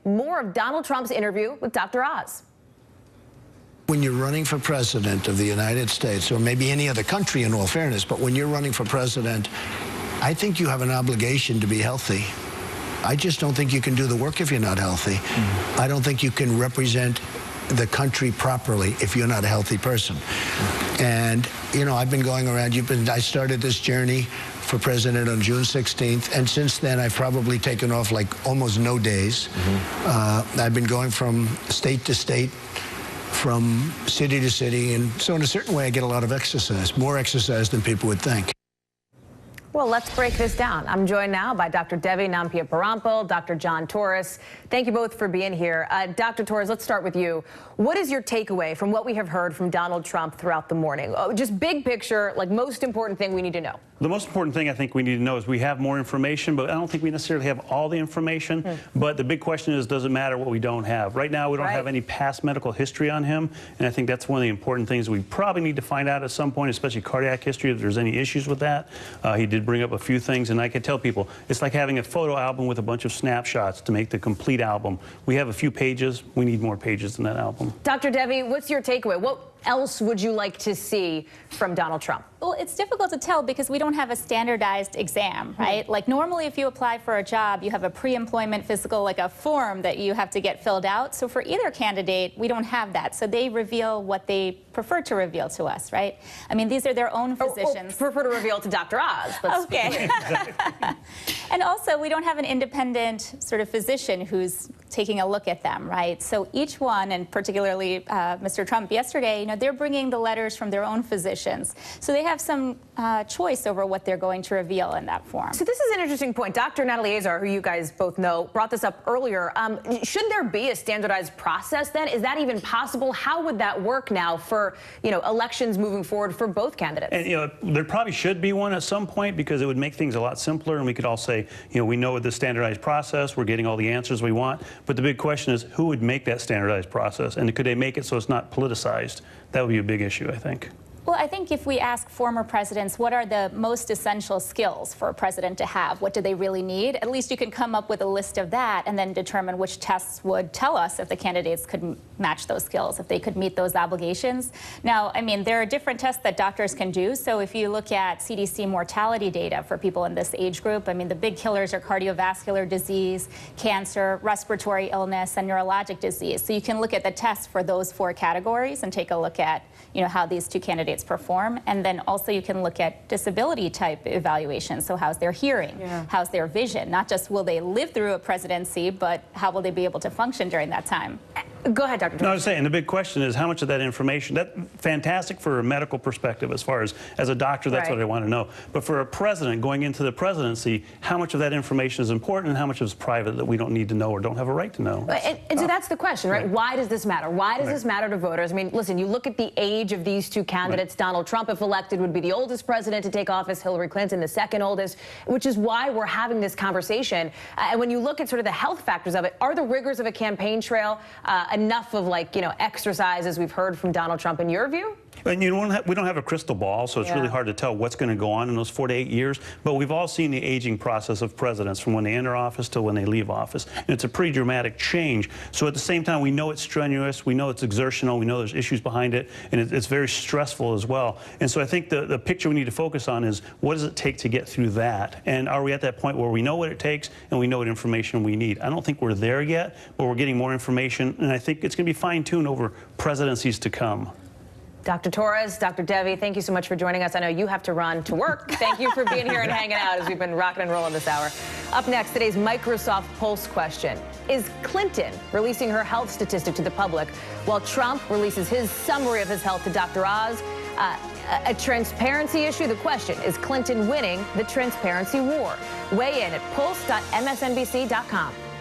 more of Donald Trump's interview with Dr. Oz. When you're running for president of the United States, or maybe any other country in all fairness, but when you're running for president, I think you have an obligation to be healthy. I just don't think you can do the work if you're not healthy. I don't think you can represent the country properly if you're not a healthy person. And, you know, I've been going around, I started this journey for president on June 16th, and since then I've probably taken off like almost no days. I've been going from state to state, from city to city, and so in a certain way I get a lot of exercise, more exercise than people would think. Well, let's break this down. I'm joined now by Dr. Devi Nampiaparampil, Dr. John Torres. Thank you both for being here. Dr. Torres, let's start with you. What is your takeaway from what we have heard from Donald Trump throughout the morning? Just big picture, like most important thing we need to know. The most important thing I think we need to know is we have more information, but I don't think we necessarily have all the information. But the big question is, does it matter what we don't have? Right now, we don't have any past medical history on him, and I think that's one of the important things we probably need to find out at some point, especially cardiac history, if there's any issues with that. He did bring up a few things, and I can tell people, it's like having a photo album with a bunch of snapshots to make the complete album. We have a few pages. We need more pages in that album. Dr. Devi, what's your takeaway? What else would you like to see from Donald Trump? Well, it's difficult to tell because we don't have a standardized exam, right? Like normally if you apply for a job, you have a pre-employment physical, like a form that you have to get filled out. So for either candidate, we don't have that. So they reveal what they prefer to reveal to us, right? I mean, these are their own physicians. Or prefer to reveal to Dr. Oz. Okay. And also, we don't have an independent sort of physician who's taking a look at them, right? So each one, and particularly Mr. Trump yesterday, you know, they're bringing the letters from their own physicians. So they have some choice over what they're going to reveal in that form. So this is an interesting point. Dr. Natalie Azar, who you guys both know, brought this up earlier. Should there be a standardized process then? Is that even possible? How would that work now for, you know, elections moving forward for both candidates? And, you know, there probably should be one at some point because it would make things a lot simpler, and we could all say, you know, we know the standardized process, we're getting all the answers we want, but the big question is who would make that standardized process, and could they make it so it's not politicized? That would be a big issue, I think. Well, I think if we ask former presidents what are the most essential skills for a president to have, what do they really need, at least you can come up with a list of that and then determine which tests would tell us if the candidates could match those skills, if they could meet those obligations. Now, I mean, there are different tests that doctors can do. So if you look at CDC mortality data for people in this age group, I mean, the big killers are cardiovascular disease, cancer, respiratory illness, and neurologic disease. So you can look at the tests for those 4 categories and take a look at, you know, how these 2 candidates perform. And then also you can look at disability type evaluations. So how's their hearing? How's their vision? Not just will they live through a presidency, but how will they be able to function during that time? Go ahead, Dr. No, I was saying the big question is how much of that information, that's fantastic for a medical perspective as far as a doctor, that's what I want to know. But for a president going into the presidency, how much of that information is important and how much is private that we don't need to know or don't have a right to know? And so that's the question, right? Why does this matter? Why does this matter to voters? I mean, listen, you look at the age of these 2 candidates. Donald Trump, if elected, would be the oldest president to take office. Hillary Clinton, the 2nd oldest, which is why we're having this conversation. And when you look at sort of the health factors of it, are the rigors of a campaign trail enough of, like, you know, exercise as we've heard from Donald Trump in your view? And we don't have a crystal ball, so it's really hard to tell what's going to go on in those 4 to 8 years. But we've all seen the aging process of presidents from when they enter office to when they leave office. And it's a pretty dramatic change. So at the same time, we know it's strenuous, we know it's exertional, we know there's issues behind it, and it's very stressful as well. And so I think the picture we need to focus on is what does it take to get through that? And are we at that point where we know what it takes and we know what information we need? I don't think we're there yet, but we're getting more information, and I think it's going to be fine-tuned over presidencies to come. Dr. Torres, Dr. Devi, thank you so much for joining us. I know you have to run to work. Thank you for being here and hanging out as we've been rocking and rolling this hour. Up next, today's Microsoft Pulse question. Is Clinton releasing her health statistic to the public while Trump releases his summary of his health to Dr. Oz? A transparency issue? The question, is Clinton winning the transparency war? Weigh in at pulse.msnbc.com.